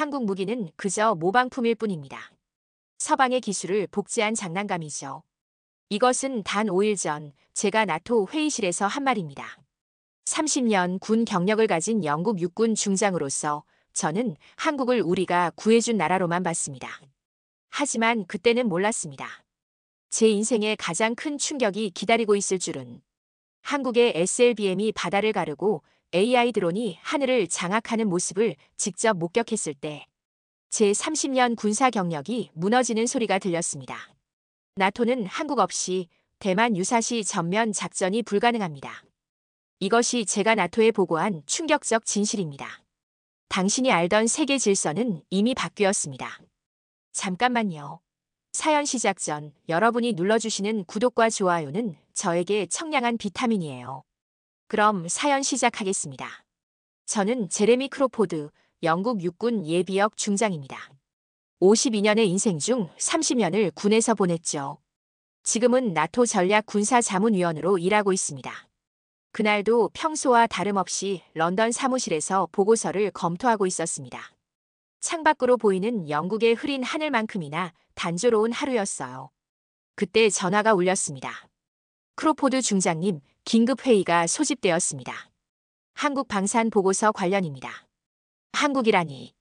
한국 무기는 그저 모방품일 뿐입니다. 서방의 기술을 복제한 장난감이죠. 이것은 단 5일 전 제가 나토 회의실에서 한 말입니다. 30년 군 경력을 가진 영국 육군 중장으로서 저는 한국을 우리가 구해준 나라로만 봤습니다. 하지만 그때는 몰랐습니다. 제 인생에 가장 큰 충격이 기다리고 있을 줄은. 한국의 SLBM이 바다를 가르고 AI 드론이 하늘을 장악하는 모습을 직접 목격했을 때 제 30년 군사 경력이 무너지는 소리가 들렸습니다. 나토는 한국 없이 대만 유사시 전면 작전이 불가능합니다. 이것이 제가 나토에 보고한 충격적 진실입니다. 당신이 알던 세계 질서는 이미 바뀌었습니다. 잠깐만요. 사연 시작 전 여러분이 눌러주시는 구독과 좋아요는 저에게 청량한 비타민이에요. 그럼 사연 시작하겠습니다. 저는 제레미 크로포드, 영국 육군 예비역 중장입니다. 52년의 인생 중 30년을 군에서 보냈죠. 지금은 나토 전략군사자문위원으로 일하고 있습니다. 그날도 평소와 다름없이 런던 사무실에서 보고서를 검토하고 있었습니다. 창밖으로 보이는 영국의 흐린 하늘만큼이나 단조로운 하루였어요. 그때 전화가 울렸습니다. 크로포드 중장님, 긴급회의가 소집되었습니다. 한국 방산 보고서 관련입니다. 한국이라니.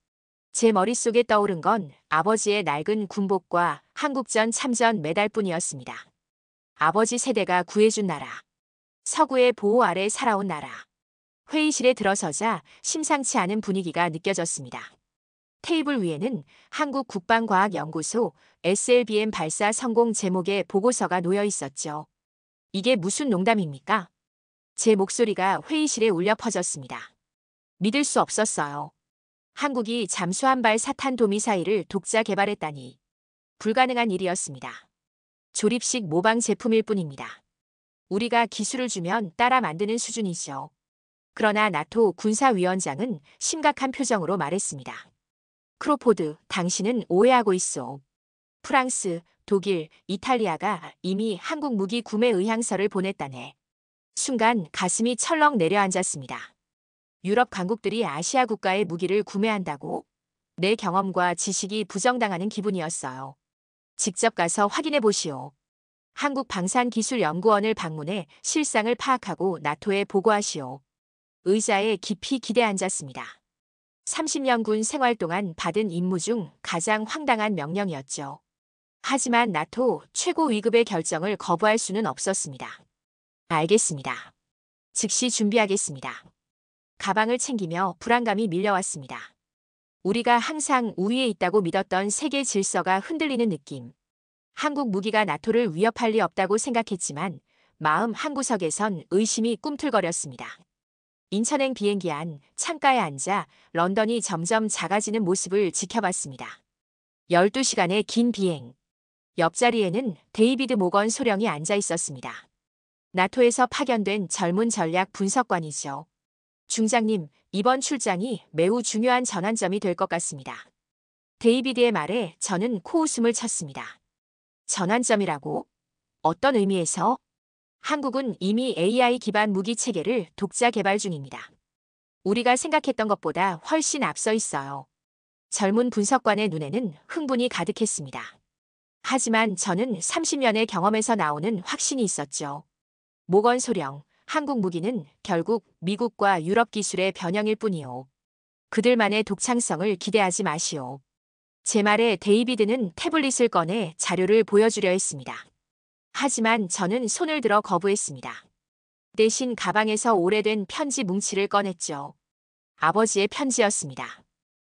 제 머릿속에 떠오른 건 아버지의 낡은 군복과 한국전 참전 메달뿐이었습니다. 아버지 세대가 구해준 나라. 서구의 보호 아래 살아온 나라. 회의실에 들어서자 심상치 않은 분위기가 느껴졌습니다. 테이블 위에는 한국국방과학연구소 SLBM 발사 성공 제목의 보고서가 놓여 있었죠. 이게 무슨 농담입니까? 제 목소리가 회의실에 울려 퍼졌습니다. 믿을 수 없었어요. 한국이 잠수함 발 사탄도 미사일을 독자 개발했다니. 불가능한 일이었습니다. 조립식 모방 제품일 뿐입니다. 우리가 기술을 주면 따라 만드는 수준이죠. 그러나 나토 군사위원장은 심각한 표정으로 말했습니다. 크로포드, 당신은 오해하고 있어. 프랑스, 독일, 이탈리아가 이미 한국 무기 구매 의향서를 보냈다네. 순간 가슴이 철렁 내려앉았습니다. 유럽 강국들이 아시아 국가의 무기를 구매한다고? 내 경험과 지식이 부정당하는 기분이었어요. 직접 가서 확인해 보시오. 한국방산기술연구원을 방문해 실상을 파악하고 나토에 보고하시오. 의자에 깊이 기대 앉았습니다. 30년 군 생활 동안 받은 임무 중 가장 황당한 명령이었죠. 하지만 나토 최고 위급의 결정을 거부할 수는 없었습니다. 알겠습니다. 즉시 준비하겠습니다. 가방을 챙기며 불안감이 밀려왔습니다. 우리가 항상 우위에 있다고 믿었던 세계 질서가 흔들리는 느낌. 한국 무기가 나토를 위협할 리 없다고 생각했지만 마음 한구석에선 의심이 꿈틀거렸습니다. 인천행 비행기 안 창가에 앉아 런던이 점점 작아지는 모습을 지켜봤습니다. 12시간의 긴 비행. 옆자리에는 데이비드 모건 소령이 앉아 있었습니다. 나토에서 파견된 젊은 전략 분석관이죠. 중장님, 이번 출장이 매우 중요한 전환점이 될 것 같습니다. 데이비드의 말에 저는 코웃음을 쳤습니다. 전환점이라고? 어떤 의미에서? 한국은 이미 AI 기반 무기 체계를 독자 개발 중입니다. 우리가 생각했던 것보다 훨씬 앞서 있어요. 젊은 분석관의 눈에는 흥분이 가득했습니다. 하지만 저는 30년의 경험에서 나오는 확신이 있었죠. 모건 소령, 한국 무기는 결국 미국과 유럽 기술의 변형일 뿐이요. 그들만의 독창성을 기대하지 마시오. 제 말에 데이비드는 태블릿을 꺼내 자료를 보여주려 했습니다. 하지만 저는 손을 들어 거부했습니다. 대신 가방에서 오래된 편지 뭉치를 꺼냈죠. 아버지의 편지였습니다.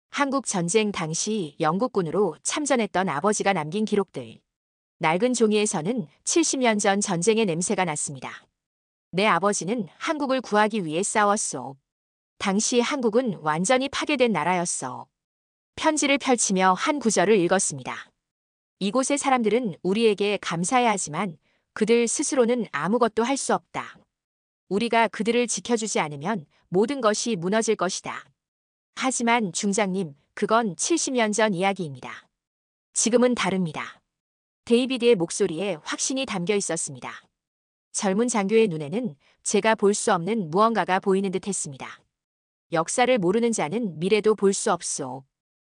한국 전쟁 당시 영국군으로 참전했던 아버지가 남긴 기록들. 낡은 종이에서는 70년 전 전쟁의 냄새가 났습니다. 내 아버지는 한국을 구하기 위해 싸웠소. 당시 한국은 완전히 파괴된 나라였어. 편지를 펼치며 한 구절을 읽었습니다. 이곳의 사람들은 우리에게 감사해야 하지만 그들 스스로는 아무것도 할 수 없다. 우리가 그들을 지켜주지 않으면 모든 것이 무너질 것이다. 하지만 중장님, 그건 70년 전 이야기입니다. 지금은 다릅니다. 데이비드의 목소리에 확신이 담겨 있었습니다. 젊은 장교의 눈에는 제가 볼 수 없는 무언가가 보이는 듯 했습니다. 역사를 모르는 자는 미래도 볼 수 없소.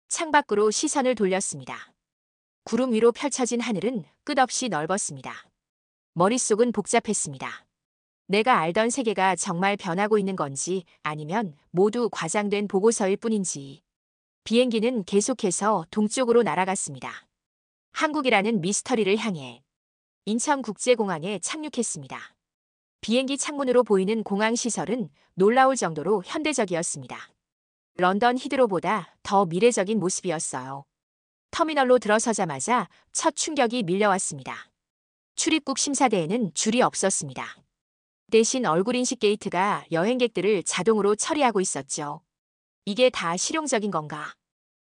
창밖으로 시선을 돌렸습니다. 구름 위로 펼쳐진 하늘은 끝없이 넓었습니다. 머릿속은 복잡했습니다. 내가 알던 세계가 정말 변하고 있는 건지 아니면 모두 과장된 보고서일 뿐인지. 비행기는 계속해서 동쪽으로 날아갔습니다. 한국이라는 미스터리를 향해 인천국제공항에 착륙했습니다. 비행기 창문으로 보이는 공항 시설은 놀라울 정도로 현대적이었습니다. 런던 히드로보다 더 미래적인 모습이었어요. 터미널로 들어서자마자 첫 충격이 밀려왔습니다. 출입국 심사대에는 줄이 없었습니다. 대신 얼굴 인식 게이트가 여행객들을 자동으로 처리하고 있었죠. 이게 다 실용적인 건가?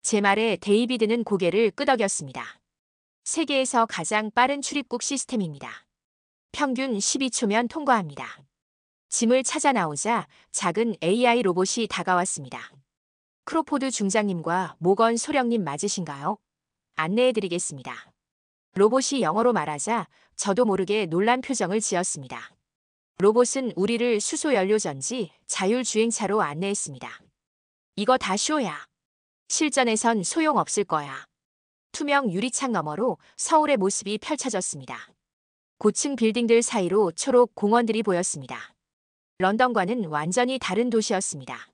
제 말에 데이비드는 고개를 끄덕였습니다. 세계에서 가장 빠른 출입국 시스템입니다. 평균 12초면 통과합니다. 짐을 찾아 나오자 작은 AI 로봇이 다가왔습니다. 크로포드 중장님과 모건 소령님 맞으신가요? 안내해드리겠습니다. 로봇이 영어로 말하자 저도 모르게 놀란 표정을 지었습니다. 로봇은 우리를 수소연료전지 자율주행차로 안내했습니다. 이거 다 쇼야. 실전에선 소용없을 거야. 투명 유리창 너머로 서울의 모습이 펼쳐졌습니다. 고층 빌딩들 사이로 초록 공원들이 보였습니다. 런던과는 완전히 다른 도시였습니다.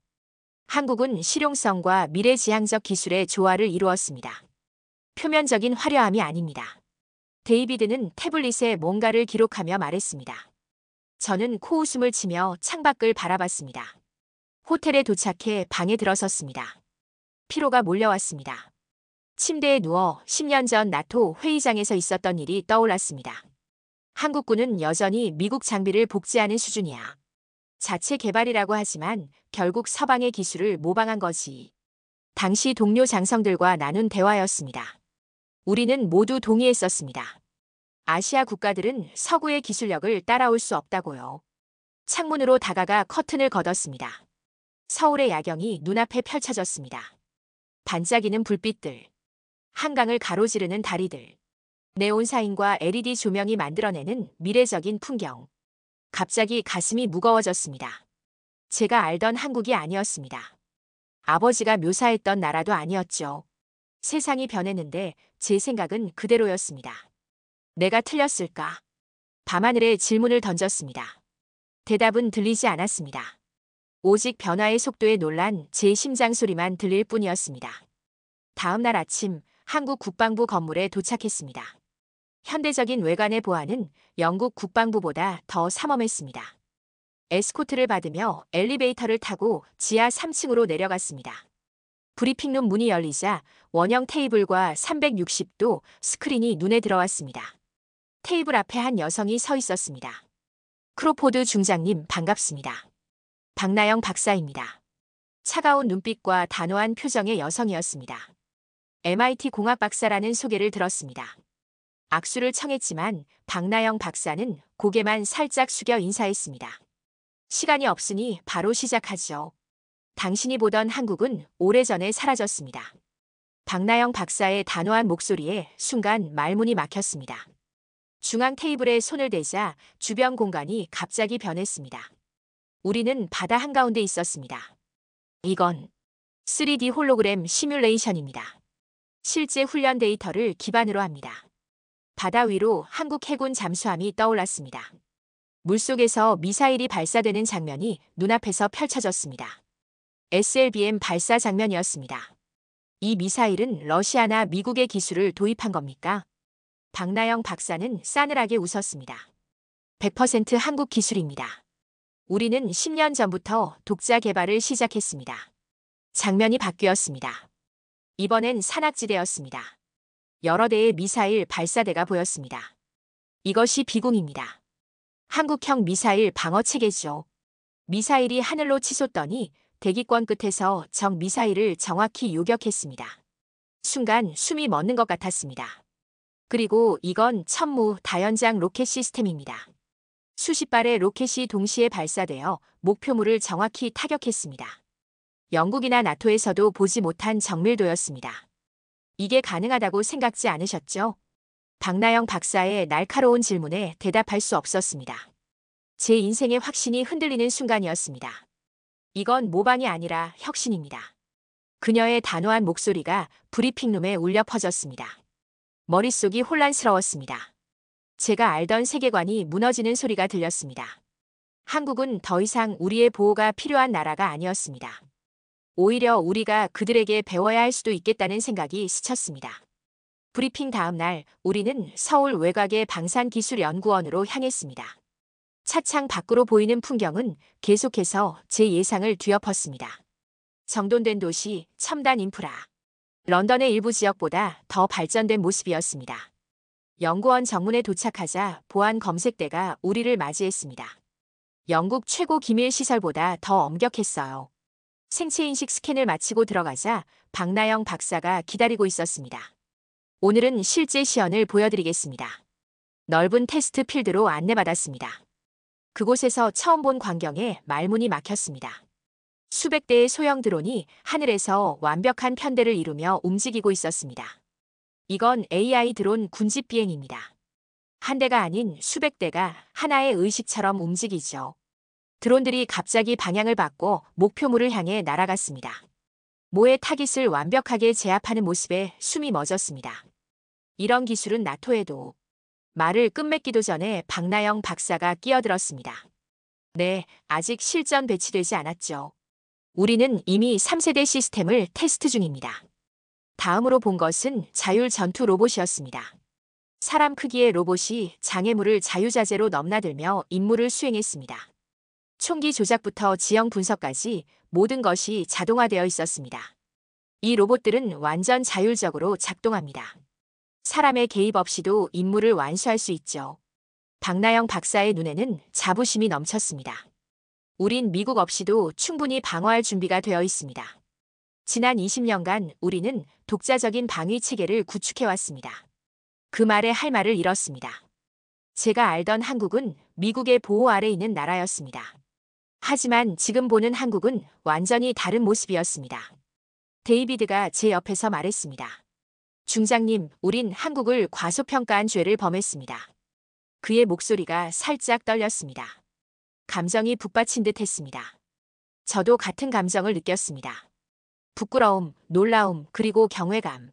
한국은 실용성과 미래지향적 기술의 조화를 이루었습니다. 표면적인 화려함이 아닙니다. 데이비드는 태블릿에 뭔가를 기록하며 말했습니다. 저는 코웃음을 치며 창밖을 바라봤습니다. 호텔에 도착해 방에 들어섰습니다. 피로가 몰려왔습니다. 침대에 누워 10년 전 나토 회의장에서 있었던 일이 떠올랐습니다. 한국군은 여전히 미국 장비를 복제하는 수준이야. 자체 개발이라고 하지만 결국 서방의 기술을 모방한 거지. 당시 동료 장성들과 나눈 대화였습니다. 우리는 모두 동의했었습니다. 아시아 국가들은 서구의 기술력을 따라올 수 없다고요. 창문으로 다가가 커튼을 걷었습니다. 서울의 야경이 눈앞에 펼쳐졌습니다. 반짝이는 불빛들, 한강을 가로지르는 다리들, 네온사인과 LED 조명이 만들어내는 미래적인 풍경. 갑자기 가슴이 무거워졌습니다. 제가 알던 한국이 아니었습니다. 아버지가 묘사했던 나라도 아니었죠. 세상이 변했는데 제 생각은 그대로였습니다. 내가 틀렸을까? 밤하늘에 질문을 던졌습니다. 대답은 들리지 않았습니다. 오직 변화의 속도에 놀란 제 심장 소리만 들릴 뿐이었습니다. 다음 날 아침 한국 국방부 건물에 도착했습니다. 현대적인 외관의 보안은 영국 국방부보다 더 삼엄했습니다. 에스코트를 받으며 엘리베이터를 타고 지하 3층으로 내려갔습니다. 브리핑룸 문이 열리자 원형 테이블과 360도 스크린이 눈에 들어왔습니다. 테이블 앞에 한 여성이 서 있었습니다. 크로포드 중장님 반갑습니다. 박나영 박사입니다. 차가운 눈빛과 단호한 표정의 여성이었습니다. MIT 공학 박사라는 소개를 들었습니다. 악수를 청했지만 박나영 박사는 고개만 살짝 숙여 인사했습니다. 시간이 없으니 바로 시작하죠. 당신이 보던 한국은 오래전에 사라졌습니다. 박나영 박사의 단호한 목소리에 순간 말문이 막혔습니다. 중앙 테이블에 손을 대자 주변 공간이 갑자기 변했습니다. 우리는 바다 한가운데 있었습니다. 이건 3D 홀로그램 시뮬레이션입니다. 실제 훈련 데이터를 기반으로 합니다. 바다 위로 한국 해군 잠수함이 떠올랐습니다. 물속에서 미사일이 발사되는 장면이 눈앞에서 펼쳐졌습니다. SLBM 발사 장면이었습니다. 이 미사일은 러시아나 미국의 기술을 도입한 겁니까? 박나영 박사는 싸늘하게 웃었습니다. 100% 한국 기술입니다. 우리는 10년 전부터 독자 개발을 시작했습니다. 장면이 바뀌었습니다. 이번엔 산악지대였습니다. 여러 대의 미사일 발사대가 보였습니다. 이것이 비공입니다. 한국형 미사일 방어 체계죠. 미사일이 하늘로 치솟더니 대기권 끝에서 적 미사일을 정확히 요격했습니다. 순간 숨이 멎는 것 같았습니다. 그리고 이건 천무 다연장 로켓 시스템입니다. 수십 발의 로켓이 동시에 발사되어 목표물을 정확히 타격했습니다. 영국이나 나토에서도 보지 못한 정밀도였습니다. 이게 가능하다고 생각지 않으셨죠? 박나영 박사의 날카로운 질문에 대답할 수 없었습니다. 제 인생의 확신이 흔들리는 순간이었습니다. 이건 모방이 아니라 혁신입니다. 그녀의 단호한 목소리가 브리핑룸에 울려 퍼졌습니다. 머릿속이 혼란스러웠습니다. 제가 알던 세계관이 무너지는 소리가 들렸습니다. 한국은 더 이상 우리의 보호가 필요한 나라가 아니었습니다. 오히려 우리가 그들에게 배워야 할 수도 있겠다는 생각이 스쳤습니다. 브리핑 다음 날 우리는 서울 외곽의 방산기술연구원으로 향했습니다. 차창 밖으로 보이는 풍경은 계속해서 제 예상을 뒤엎었습니다. 정돈된 도시, 첨단 인프라. 런던의 일부 지역보다 더 발전된 모습이었습니다. 연구원 정문에 도착하자 보안 검색대가 우리를 맞이했습니다. 영국 최고 기밀 시설보다 더 엄격했어요. 생체인식 스캔을 마치고 들어가자 박나영 박사가 기다리고 있었습니다. 오늘은 실제 시연을 보여드리겠습니다. 넓은 테스트 필드로 안내받았습니다. 그곳에서 처음 본 광경에 말문이 막혔습니다. 수백 대의 소형 드론이 하늘에서 완벽한 편대를 이루며 움직이고 있었습니다. 이건 AI 드론 군집 비행입니다. 한 대가 아닌 수백 대가 하나의 의식처럼 움직이죠. 드론들이 갑자기 방향을 바꿔 목표물을 향해 날아갔습니다. 모의 타깃을 완벽하게 제압하는 모습에 숨이 멎었습니다. 이런 기술은 나토에도. 말을 끝맺기도 전에 박나영 박사가 끼어들었습니다. 네, 아직 실전 배치되지 않았죠. 우리는 이미 3세대 시스템을 테스트 중입니다. 다음으로 본 것은 자율 전투 로봇이었습니다. 사람 크기의 로봇이 장애물을 자유자재로 넘나들며 임무를 수행했습니다. 총기 조작부터 지형 분석까지 모든 것이 자동화되어 있었습니다. 이 로봇들은 완전 자율적으로 작동합니다. 사람의 개입 없이도 임무를 완수할 수 있죠. 박나영 박사의 눈에는 자부심이 넘쳤습니다. 우린 미국 없이도 충분히 방어할 준비가 되어 있습니다. 지난 20년간 우리는 독자적인 방위 체계를 구축해왔습니다. 그 말에 할 말을 잃었습니다. 제가 알던 한국은 미국의 보호 아래 있는 나라였습니다. 하지만 지금 보는 한국은 완전히 다른 모습이었습니다. 데이비드가 제 옆에서 말했습니다. 중장님, 우린 한국을 과소평가한 죄를 범했습니다. 그의 목소리가 살짝 떨렸습니다. 감정이 북받친 듯 했습니다. 저도 같은 감정을 느꼈습니다. 부끄러움, 놀라움, 그리고 경외감.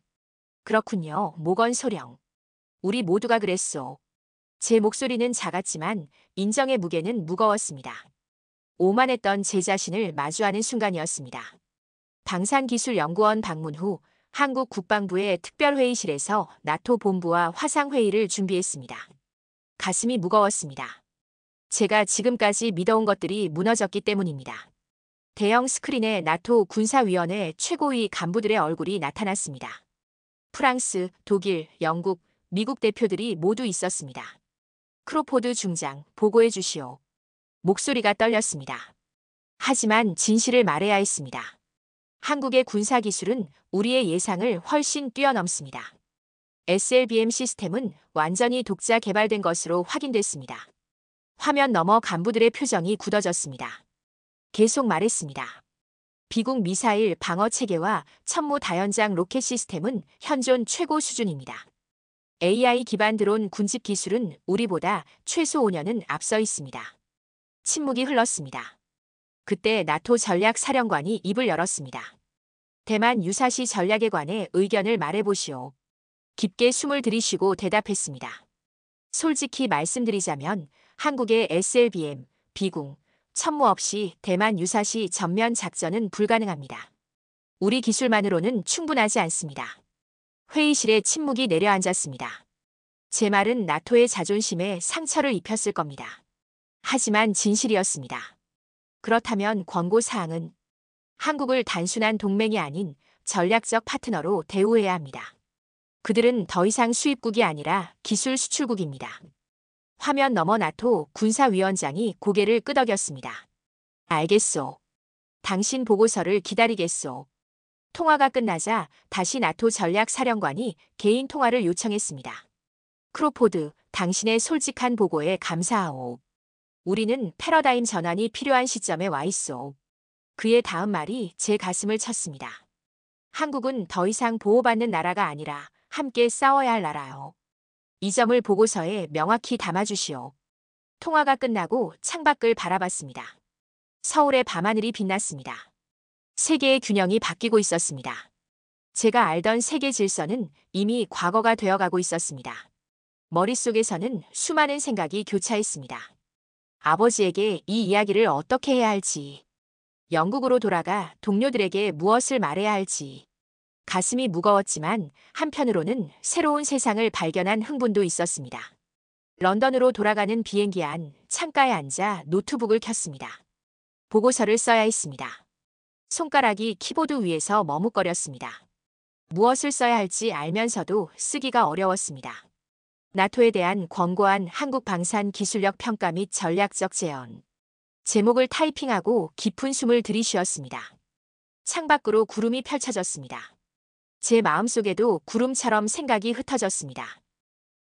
그렇군요, 모건소령. 우리 모두가 그랬소. 제 목소리는 작았지만 인정의 무게는 무거웠습니다. 오만했던 제 자신을 마주하는 순간이었습니다. 방산기술연구원 방문 후 한국 국방부의 특별회의실에서 나토 본부와 화상회의를 준비했습니다. 가슴이 무거웠습니다. 제가 지금까지 믿어온 것들이 무너졌기 때문입니다. 대형 스크린에 나토 군사위원회 최고위 간부들의 얼굴이 나타났습니다. 프랑스, 독일, 영국, 미국 대표들이 모두 있었습니다. 크로포드 중장, 보고해 주시오. 목소리가 떨렸습니다. 하지만 진실을 말해야 했습니다. 한국의 군사기술은 우리의 예상을 훨씬 뛰어넘습니다. SLBM 시스템은 완전히 독자 개발된 것으로 확인됐습니다. 화면 너머 간부들의 표정이 굳어졌습니다. 계속 말했습니다. 비공 미사일 방어 체계와 천무 다연장 로켓 시스템은 현존 최고 수준입니다. AI 기반 드론 군집 기술은 우리보다 최소 5년은 앞서 있습니다. 침묵이 흘렀습니다. 그때 나토 전략사령관이 입을 열었습니다. 대만 유사시 전략에 관해 의견을 말해보시오. 깊게 숨을 들이쉬고 대답했습니다. 솔직히 말씀드리자면 한국의 SLBM, 비궁, 천무 없이 대만 유사시 전면 작전은 불가능합니다. 우리 기술만으로는 충분하지 않습니다. 회의실에 침묵이 내려앉았습니다. 제 말은 나토의 자존심에 상처를 입혔을 겁니다. 하지만 진실이었습니다. 그렇다면 권고사항은 한국을 단순한 동맹이 아닌 전략적 파트너로 대우해야 합니다. 그들은 더 이상 수입국이 아니라 기술 수출국입니다. 화면 너머 나토 군사위원장이 고개를 끄덕였습니다. 알겠소. 당신 보고서를 기다리겠소. 통화가 끝나자 다시 나토 전략사령관이 개인 통화를 요청했습니다. 크로포드, 당신의 솔직한 보고에 감사하오. 우리는 패러다임 전환이 필요한 시점에 와 있소. 그의 다음 말이 제 가슴을 쳤습니다. 한국은 더 이상 보호받는 나라가 아니라 함께 싸워야 할 나라요. 이 점을 보고서에 명확히 담아주시오. 통화가 끝나고 창밖을 바라봤습니다. 서울의 밤하늘이 빛났습니다. 세계의 균형이 바뀌고 있었습니다. 제가 알던 세계 질서는 이미 과거가 되어가고 있었습니다. 머릿속에서는 수많은 생각이 교차했습니다. 아버지에게 이 이야기를 어떻게 해야 할지, 영국으로 돌아가 동료들에게 무엇을 말해야 할지, 가슴이 무거웠지만 한편으로는 새로운 세상을 발견한 흥분도 있었습니다. 런던으로 돌아가는 비행기 안 창가에 앉아 노트북을 켰습니다. 보고서를 써야 했습니다. 손가락이 키보드 위에서 머뭇거렸습니다. 무엇을 써야 할지 알면서도 쓰기가 어려웠습니다. 나토에 대한 권고안 한국 방산 기술력 평가 및 전략적 제언. 제목을 타이핑하고 깊은 숨을 들이쉬었습니다. 창밖으로 구름이 펼쳐졌습니다. 제 마음속에도 구름처럼 생각이 흩어졌습니다.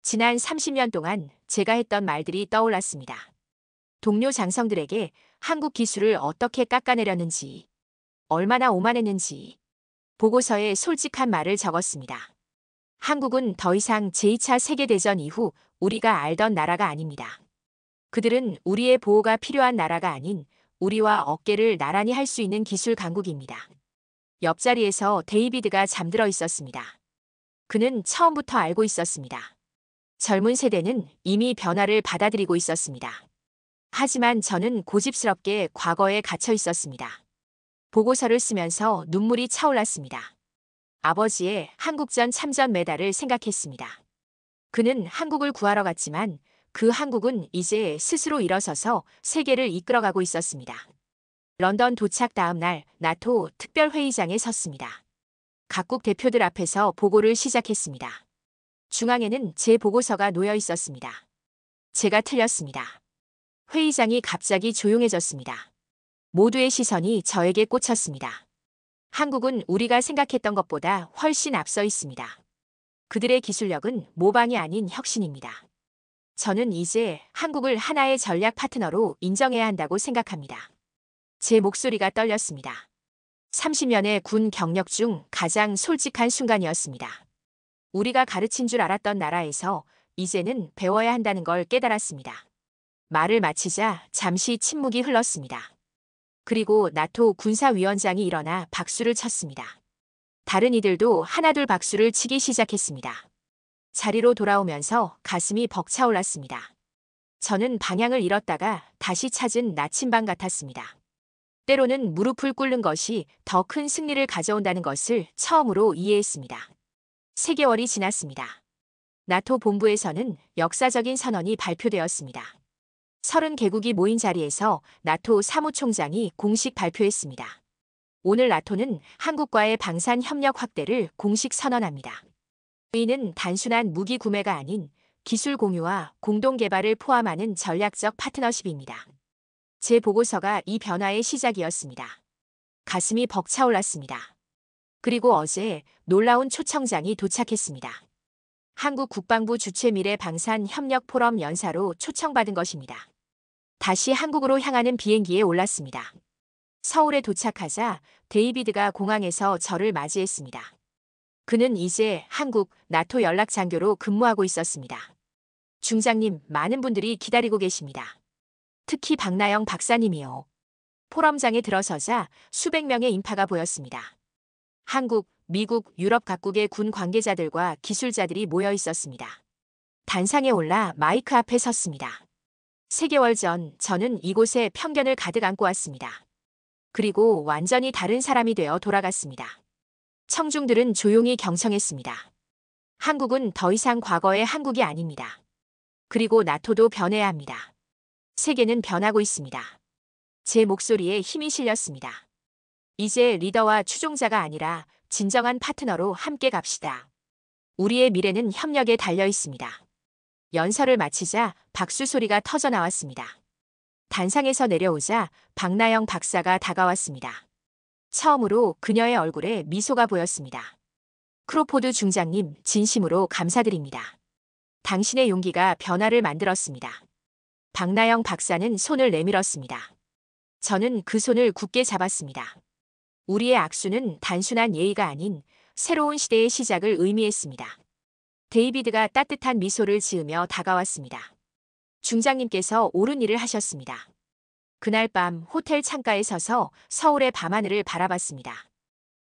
지난 30년 동안 제가 했던 말들이 떠올랐습니다. 동료 장성들에게 한국 기술을 어떻게 깎아내렸는지, 얼마나 오만했는지, 보고서에 솔직한 말을 적었습니다. 한국은 더 이상 제2차 세계대전 이후 우리가 알던 나라가 아닙니다. 그들은 우리의 보호가 필요한 나라가 아닌 우리와 어깨를 나란히 할 수 있는 기술 강국입니다. 옆자리에서 데이비드가 잠들어 있었습니다. 그는 처음부터 알고 있었습니다. 젊은 세대는 이미 변화를 받아들이고 있었습니다. 하지만 저는 고집스럽게 과거에 갇혀 있었습니다. 보고서를 쓰면서 눈물이 차올랐습니다. 아버지의 한국전 참전 메달을 생각했습니다. 그는 한국을 구하러 갔지만 그 한국은 이제 스스로 일어서서 세계를 이끌어가고 있었습니다. 런던 도착 다음 날 나토 특별회의장에 섰습니다. 각국 대표들 앞에서 보고를 시작했습니다. 중앙에는 제 보고서가 놓여 있었습니다. 제가 틀렸습니다. 회의장이 갑자기 조용해졌습니다. 모두의 시선이 저에게 꽂혔습니다. 한국은 우리가 생각했던 것보다 훨씬 앞서 있습니다. 그들의 기술력은 모방이 아닌 혁신입니다. 저는 이제 한국을 하나의 전략 파트너로 인정해야 한다고 생각합니다. 제 목소리가 떨렸습니다. 30년의 군 경력 중 가장 솔직한 순간이었습니다. 우리가 가르친 줄 알았던 나라에서 이제는 배워야 한다는 걸 깨달았습니다. 말을 마치자 잠시 침묵이 흘렀습니다. 그리고 나토 군사위원장이 일어나 박수를 쳤습니다. 다른 이들도 하나둘 박수를 치기 시작했습니다. 자리로 돌아오면서 가슴이 벅차올랐습니다. 저는 방향을 잃었다가 다시 찾은 나침반 같았습니다. 때로는 무릎을 꿇는 것이 더 큰 승리를 가져온다는 것을 처음으로 이해했습니다. 3개월이 지났습니다. 나토 본부에서는 역사적인 선언이 발표되었습니다. 30개국이 모인 자리에서 나토 사무총장이 공식 발표했습니다. 오늘 나토는 한국과의 방산 협력 확대를 공식 선언합니다. 이는 단순한 무기 구매가 아닌 기술 공유와 공동 개발을 포함하는 전략적 파트너십입니다. 제 보고서가 이 변화의 시작이었습니다. 가슴이 벅차올랐습니다. 그리고 어제 놀라운 초청장이 도착했습니다. 한국 국방부 주최 미래 방산 협력 포럼 연사로 초청받은 것입니다. 다시 한국으로 향하는 비행기에 올랐습니다. 서울에 도착하자 데이비드가 공항에서 저를 맞이했습니다. 그는 이제 한국 나토 연락장교로 근무하고 있었습니다. 중장님, 많은 분들이 기다리고 계십니다. 특히 박나영 박사님이요. 포럼장에 들어서자 수백 명의 인파가 보였습니다. 한국, 미국, 유럽 각국의 군 관계자들과 기술자들이 모여 있었습니다. 단상에 올라 마이크 앞에 섰습니다. 3개월 전 저는 이곳에 편견을 가득 안고 왔습니다. 그리고 완전히 다른 사람이 되어 돌아갔습니다. 청중들은 조용히 경청했습니다. 한국은 더 이상 과거의 한국이 아닙니다. 그리고 나토도 변해야 합니다. 세계는 변하고 있습니다. 제 목소리에 힘이 실렸습니다. 이제 리더와 추종자가 아니라 진정한 파트너로 함께 갑시다. 우리의 미래는 협력에 달려 있습니다. 연설을 마치자 박수 소리가 터져 나왔습니다. 단상에서 내려오자 박나영 박사가 다가왔습니다. 처음으로 그녀의 얼굴에 미소가 보였습니다. 크로포드 중장님, 진심으로 감사드립니다. 당신의 용기가 변화를 만들었습니다. 박나영 박사는 손을 내밀었습니다. 저는 그 손을 굳게 잡았습니다. 우리의 악수는 단순한 예의가 아닌 새로운 시대의 시작을 의미했습니다. 데이비드가 따뜻한 미소를 지으며 다가왔습니다. 중장님께서 옳은 일을 하셨습니다. 그날 밤 호텔 창가에 서서 서울의 밤하늘을 바라봤습니다.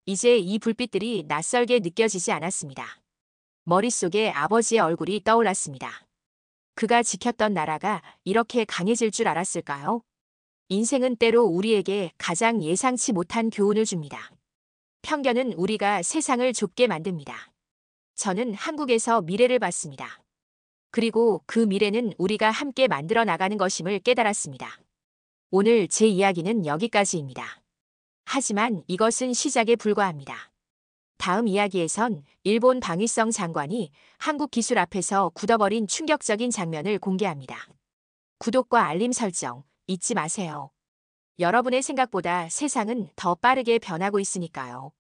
이제 이 불빛들이 낯설게 느껴지지 않았습니다. 머릿속에 아버지의 얼굴이 떠올랐습니다. 그가 지켰던 나라가 이렇게 강해질 줄 알았을까요? 인생은 때로 우리에게 가장 예상치 못한 교훈을 줍니다. 편견은 우리가 세상을 좁게 만듭니다. 저는 한국에서 미래를 봤습니다. 그리고 그 미래는 우리가 함께 만들어 나가는 것임을 깨달았습니다. 오늘 제 이야기는 여기까지입니다. 하지만 이것은 시작에 불과합니다. 다음 이야기에선 일본 방위성 장관이 한국 기술 앞에서 굳어버린 충격적인 장면을 공개합니다. 구독과 알림 설정 잊지 마세요. 여러분의 생각보다 세상은 더 빠르게 변하고 있으니까요.